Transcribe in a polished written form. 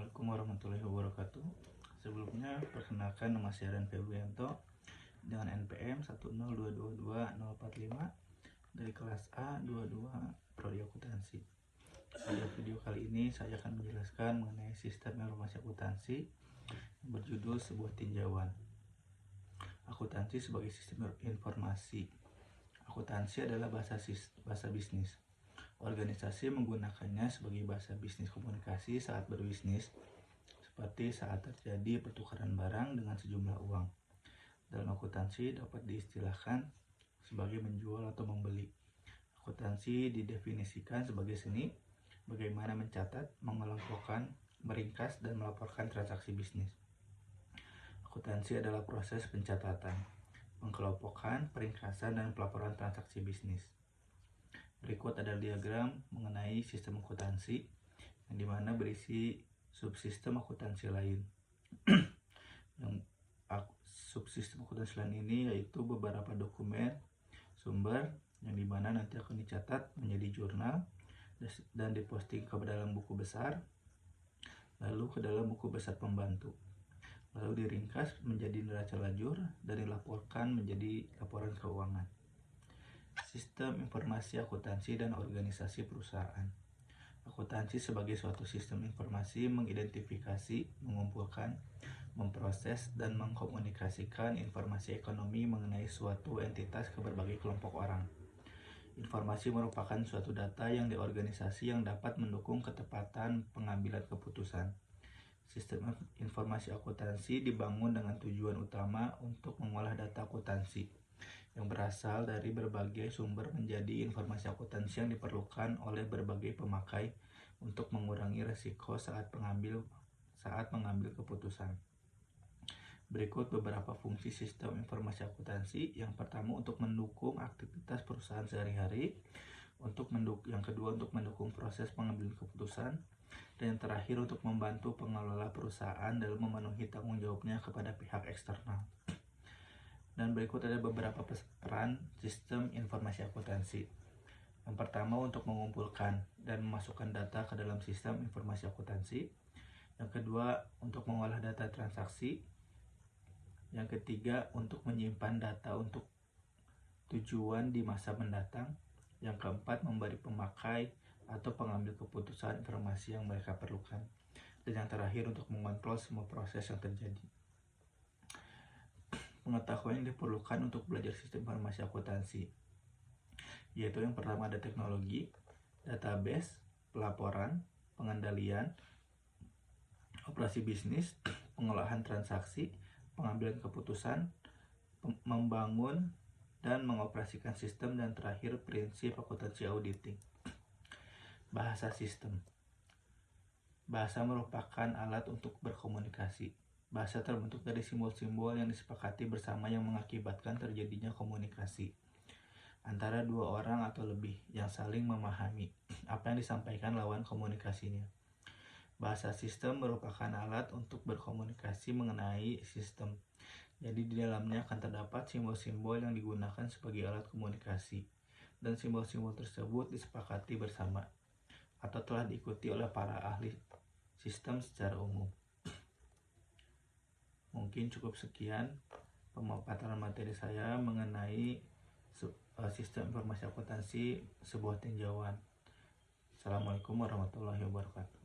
Assalamualaikum warahmatullahi wabarakatuh. Sebelumnya, perkenalkan nama saya Ran Febrianto dengan NPM 102222045 dari kelas A 22 Prodi Akuntansi. Pada video kali ini saya akan menjelaskan mengenai sistem informasi akuntansi yang berjudul sebuah tinjauan. Akuntansi sebagai sistem informasi. Akuntansi adalah bahasa bisnis. Organisasi menggunakannya sebagai bahasa bisnis komunikasi saat berbisnis, seperti saat terjadi pertukaran barang dengan sejumlah uang. Dalam akuntansi dapat diistilahkan sebagai menjual atau membeli. Akuntansi didefinisikan sebagai seni bagaimana mencatat, mengelompokkan, meringkas, dan melaporkan transaksi bisnis. Akuntansi adalah proses pencatatan, pengkelompokan, peringkasan, dan pelaporan transaksi bisnis. Berikut adalah diagram mengenai sistem akuntansi yang dimana berisi subsistem akuntansi lain. Yang subsistem akuntansi lain ini yaitu beberapa dokumen sumber yang dimana nanti akan dicatat menjadi jurnal dan diposting ke dalam buku besar, lalu ke dalam buku besar pembantu, lalu diringkas menjadi neraca lajur dan dilaporkan menjadi laporan keuangan. Sistem informasi akuntansi dan organisasi perusahaan. Akuntansi sebagai suatu sistem informasi mengidentifikasi, mengumpulkan, memproses, dan mengkomunikasikan informasi ekonomi mengenai suatu entitas ke berbagai kelompok orang. Informasi merupakan suatu data yang diorganisasi yang dapat mendukung ketepatan pengambilan keputusan. Sistem informasi akuntansi dibangun dengan tujuan utama untuk mengolah data akuntansi yang berasal dari berbagai sumber menjadi informasi akuntansi yang diperlukan oleh berbagai pemakai untuk mengurangi risiko saat mengambil keputusan. Berikut beberapa fungsi sistem informasi akuntansi. Yang pertama, untuk mendukung aktivitas perusahaan sehari-hari. Yang kedua, untuk mendukung proses pengambilan keputusan. Dan yang terakhir, untuk membantu pengelola perusahaan dalam memenuhi tanggung jawabnya kepada pihak eksternal. Dan berikut ada beberapa peran sistem informasi akuntansi. Yang pertama, untuk mengumpulkan dan memasukkan data ke dalam sistem informasi akuntansi. Yang kedua, untuk mengolah data transaksi. Yang ketiga, untuk menyimpan data untuk tujuan di masa mendatang. Yang keempat, memberi pemakai atau pengambil keputusan informasi yang mereka perlukan. Dan yang terakhir, untuk mengontrol semua proses yang terjadi. Pengetahuan yang diperlukan untuk belajar sistem informasi akuntansi, yaitu yang pertama ada teknologi, database, pelaporan, pengendalian, operasi bisnis, pengolahan transaksi, pengambilan keputusan, membangun dan mengoperasikan sistem, dan terakhir prinsip akuntansi auditing. Bahasa sistem. Bahasa merupakan alat untuk berkomunikasi. Bahasa terbentuk dari simbol-simbol yang disepakati bersama yang mengakibatkan terjadinya komunikasi antara dua orang atau lebih yang saling memahami apa yang disampaikan lawan komunikasinya. Bahasa sistem merupakan alat untuk berkomunikasi mengenai sistem. Jadi di dalamnya akan terdapat simbol-simbol yang digunakan sebagai alat komunikasi, dan simbol-simbol tersebut disepakati bersama atau telah diikuti oleh para ahli sistem secara umum. Mungkin cukup sekian pemaparan materi saya mengenai sistem informasi akuntansi sebuah tinjauan. Assalamualaikum warahmatullahi wabarakatuh.